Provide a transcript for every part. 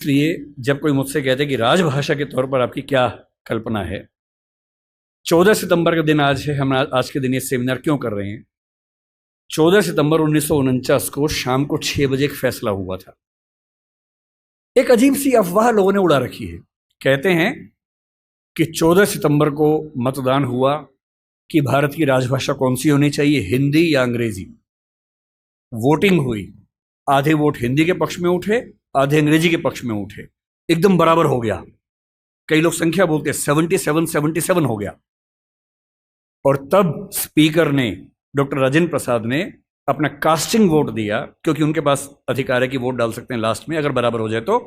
इसलिए जब कोई मुझसे कहते कि राजभाषा के तौर पर आपकी क्या कल्पना है, 14 सितंबर का दिन आज है। हम आज के दिन ये सेमिनार क्यों कर रहे हैं? 14 सितंबर 1949 को शाम को 6 बजे एक फैसला हुआ था। एक अजीब सी अफवाह लोगों ने उड़ा रखी है। कहते हैं कि 14 सितंबर को मतदान हुआ कि भारत की राजभाषा कौन सी होनी चाहिए, हिंदी या अंग्रेजी। वोटिंग हुई, आधे वोट हिंदी के पक्ष में उठे, आधे अंग्रेजी के पक्ष में उठे, एकदम बराबर हो गया। कई लोग संख्या बोलते 77 हो गया। और तब स्पीकर ने, डॉक्टर राजेंद्र प्रसाद ने अपना कास्टिंग वोट दिया, क्योंकि उनके पास अधिकार है कि वोट डाल सकते हैं लास्ट में, अगर बराबर हो जाए तो,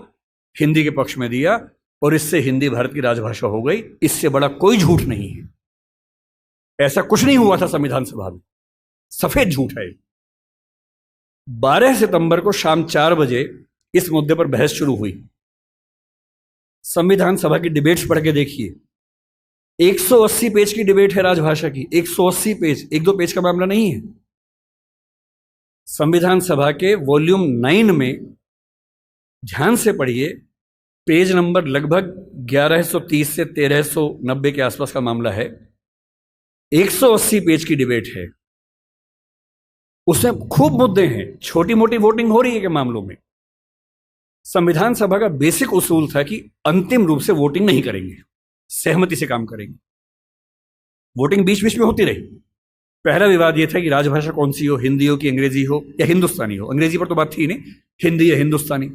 हिंदी के पक्ष में दिया और इससे हिंदी भारत की राजभाषा हो गई। इससे बड़ा कोई झूठ नहीं है। ऐसा कुछ नहीं हुआ था संविधान सभा में, सफेद झूठ है। 12 सितंबर को शाम 4 बजे इस मुद्दे पर बहस शुरू हुई। संविधान सभा की डिबेट्स पढ़ के देखिए, 180 पेज की डिबेट है राजभाषा की। 180 पेज, एक दो पेज का मामला नहीं है। संविधान सभा के वॉल्यूम 9 में ध्यान से पढ़िए, पेज नंबर लगभग 1130 से 1390 के आसपास का मामला है। 180 पेज की डिबेट है, उसमें खूब मुद्दे हैं। छोटी मोटी वोटिंग हो रही है के मामलों में। संविधान सभा का बेसिक उसूल था कि अंतिम रूप से वोटिंग नहीं करेंगे, सहमति से काम करेंगे। वोटिंग बीच बीच में होती रही। पहला विवाद यह था कि राजभाषा कौन सी हो, हिंदी हो कि अंग्रेजी हो या हिंदुस्तानी हो। अंग्रेजी पर तो बात थी नहीं, हिंदी या हिंदुस्तानी।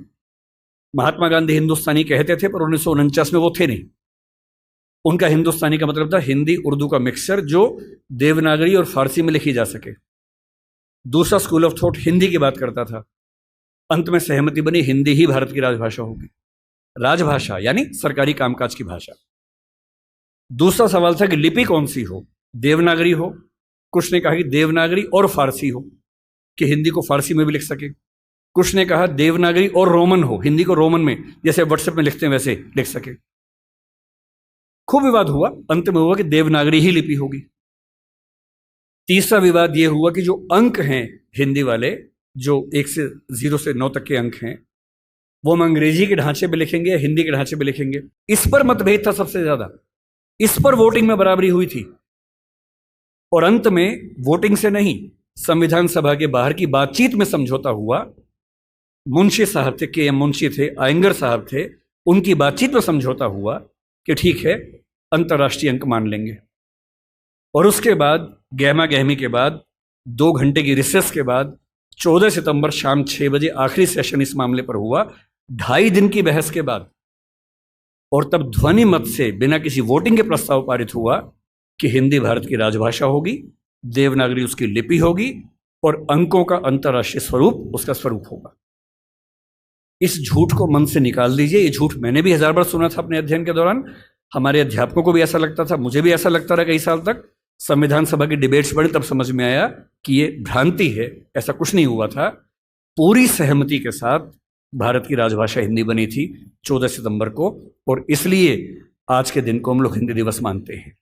महात्मा गांधी हिंदुस्तानी कहते थे, पर 1949 में वो थे नहीं। उनका हिंदुस्तानी का मतलब था हिंदी उर्दू का मिक्सचर, जो देवनागरी और फारसी में लिखी जा सके। दूसरा स्कूल ऑफ थॉट हिंदी की बात करता था। अंत में सहमति बनी, हिंदी ही भारत की राजभाषा होगी। राजभाषा यानी सरकारी कामकाज की भाषा। दूसरा सवाल था कि लिपि कौन सी हो, देवनागरी हो। कुछ ने कहा कि देवनागरी और फारसी हो, कि हिंदी को फारसी में भी लिख सके। कुछ ने कहा देवनागरी और रोमन हो, हिंदी को रोमन में, जैसे व्हाट्सएप में लिखते हैं वैसे लिख सके। खूब विवाद हुआ। अंत में हुआ कि देवनागरी ही लिपि होगी। तीसरा विवाद यह हुआ कि जो अंक हैं हिंदी वाले, जो 1 से 0 से 9 तक के अंक हैं, वो हम अंग्रेजी के ढांचे में लिखेंगे या हिंदी के ढांचे में लिखेंगे। इस पर मतभेद था सबसे ज्यादा। इस पर वोटिंग में बराबरी हुई थी। और अंत में वोटिंग से नहीं, संविधान सभा के बाहर की बातचीत में समझौता हुआ। मुंशी साहब थे, के एम मुंशी थे, आयंगर साहब थे, उनकी बातचीत में समझौता हुआ कि ठीक है, अंतर्राष्ट्रीय अंक मान लेंगे। और उसके बाद गहमा गहमी के बाद, 2 घंटे की रिसेस के बाद, 14 सितंबर शाम 6 बजे आखिरी सेशन इस मामले पर हुआ, 2.5 दिन की बहस के बाद। और तब ध्वनि मत से, बिना किसी वोटिंग के प्रस्ताव पारित हुआ कि हिंदी भारत की राजभाषा होगी, देवनागरी उसकी लिपि होगी और अंकों का अंतर्राष्ट्रीय स्वरूप उसका स्वरूप होगा। इस झूठ को मन से निकाल दीजिए। ये झूठ मैंने भी 1000 बार सुना था अपने अध्ययन के दौरान। हमारे अध्यापकों को भी ऐसा लगता था, मुझे भी ऐसा लगता रहा कई साल तक। संविधान सभा की डिबेट्स पढ़ी तब समझ में आया कि ये भ्रांति है, ऐसा कुछ नहीं हुआ था। पूरी सहमति के साथ भारत की राजभाषा हिंदी बनी थी 14 सितंबर को, और इसलिए आज के दिन को हम लोग हिंदी दिवस मानते हैं।